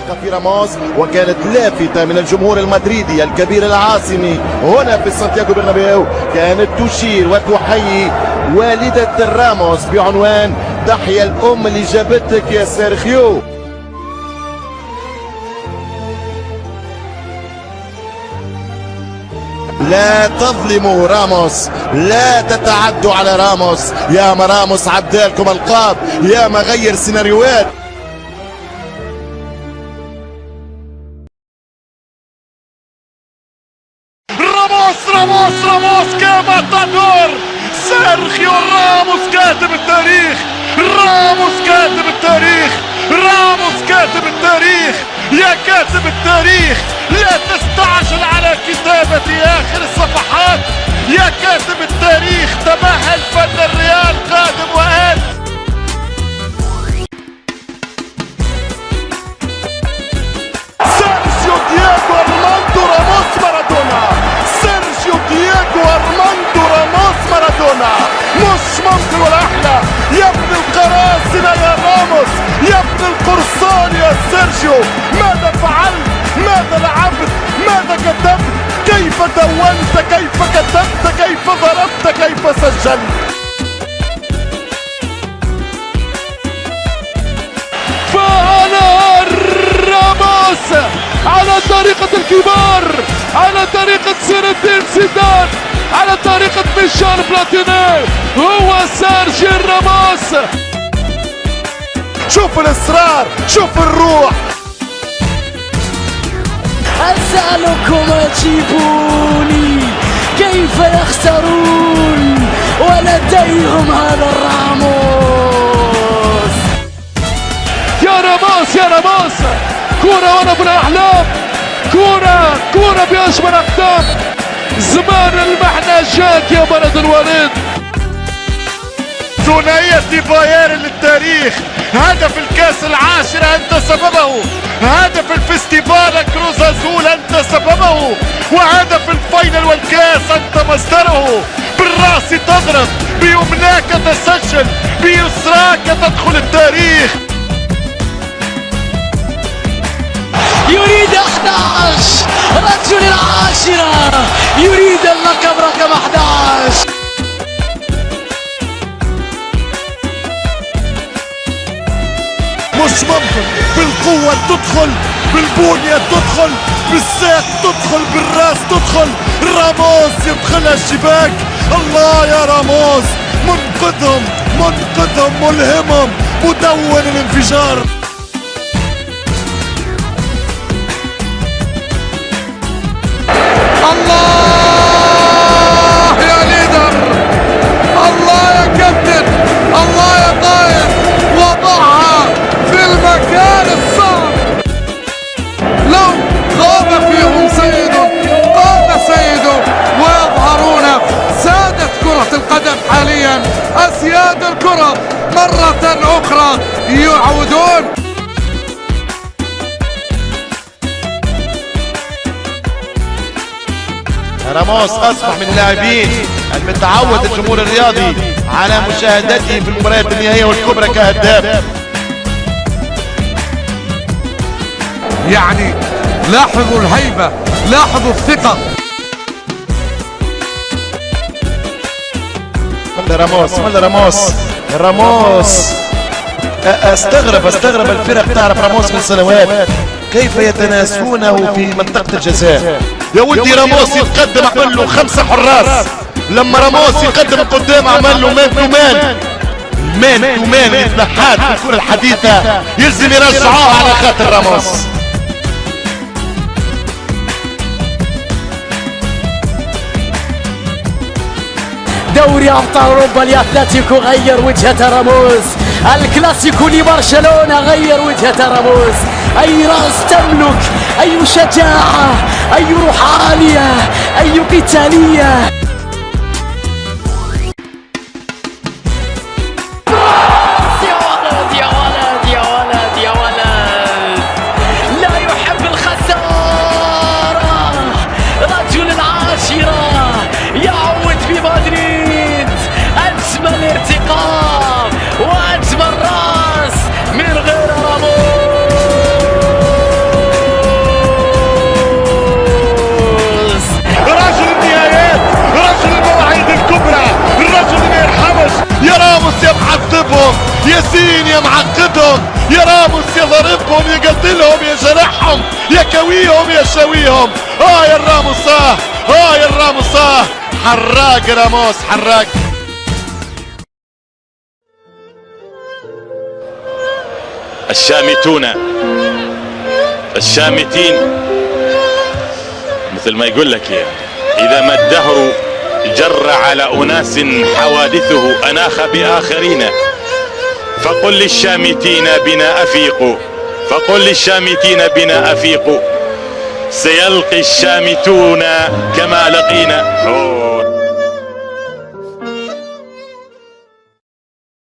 الثقة في راموس، وكانت لافتة من الجمهور المدريدي الكبير العاصمي هنا في سانتياغو برنابيو، كانت تشير وتحيي والدة راموس بعنوان تحيا الأم اللي جابتك يا سيرخيو. لا تظلموا راموس، لا تتعدوا على راموس، يا ما راموس عدالكم القاب، يا ما غير سيناريوهات. راموس كماتادور، سيرخيو راموس كاتب التاريخ، راموس كاتب التاريخ، راموس كاتب التاريخ، يا كاتب التاريخ لا تستعجل على كتابة آخر الصفحات، يا كاتب التاريخ تمهل فن الريال قادم وآت. سيرجيو دييغو أرماندو راموس مارادونا، سيرجيو دييغو أرماندو راموس مارادونا، مش ممكن ولا أحلى، يا ابن القراصنة يا راموس، يا ابن القرصان يا سيرجيو، ماذا فعلت؟ ماذا لعبت؟ ماذا كتبت؟ كيف دونت؟ كيف كتبت؟ كيف ضربت؟ كيف سجلت؟ فعلى راموس على طريقة الكبار، على طريقة زين الدين زيدان، على طريقة ميشيل بلاتيني، هو سيرجيو راموس. شوف الإصرار، شوف الروح. أسألكم أجيبوني كيف يخسرون ولديهم هذا الراموس. يا راموس يا راموس، كرة وانا بالاحلام، كرة باجمل اقدام، زمان المحنة جاك يا بلد الوليد. ثنائية بايرن للتاريخ، هدف الكاس العاشرة انت سببه، هدف الفستيفال كروز ازول انت سببه، وهدف الفاينل والكاس انت مصدره. بالراس تضرب، بيمناك تسجل، بيسراك تدخل التاريخ. يريد 11 رجل العاشرة، يريد اللقب رقم 11. مش ممكن، بالقوة تدخل، بالبنية تدخل، بالساق تدخل، بالراس تدخل، راموس يدخلها الشباك. الله يا راموس، منقذهم، ملهمهم، مدون الانفجار. الله يا ليدر، الله يا كابتن، الله يا قائد، وضعها في المكان الصعب. لو غاب فيهم سيد قام سيده، ويظهرون سادة كرة القدم حاليا، أسياد الكرة مرة أخرى يعودون. راموس أصبح من اللاعبين المتعود الجمهور الرياضي على مشاهدته في المباريات النهائية والكبرى كهداف. يعني لاحظوا الهيبة، لاحظوا الثقة. راموس استغرب الفرق تعرف راموس من سنوات كيف يتناسونه في منطقة الجزاء. يا ولدي راموس يتقدم عمل له 5 حراس، لما راموس يقدم قدام عمل له مان تو مان يتنحات في الكرة الحديثة، يلزم يرجعوها على خاطر راموس. دوري أبطال أوروبا لأتلتيكو غير وجهة راموس، الكلاسيكو لبرشلونة غير وجهة راموس. أي رأس تملك، أي شجاعة، أي روحانية، أي قتالية. ارتقاء واجمل راس من غير راموس. يشاويهم يشاويهم. يا راموس يا راموس حراق راموس حراق. الشامتين مثل ما يقول لك إذا ما الدهر جر على أناس حوادثه أناخ بآخرين، فقل للشامتين بنا أفيقوا، فقل للشامتين بنا أفيقوا، سيلقي الشامتون كما لقينا.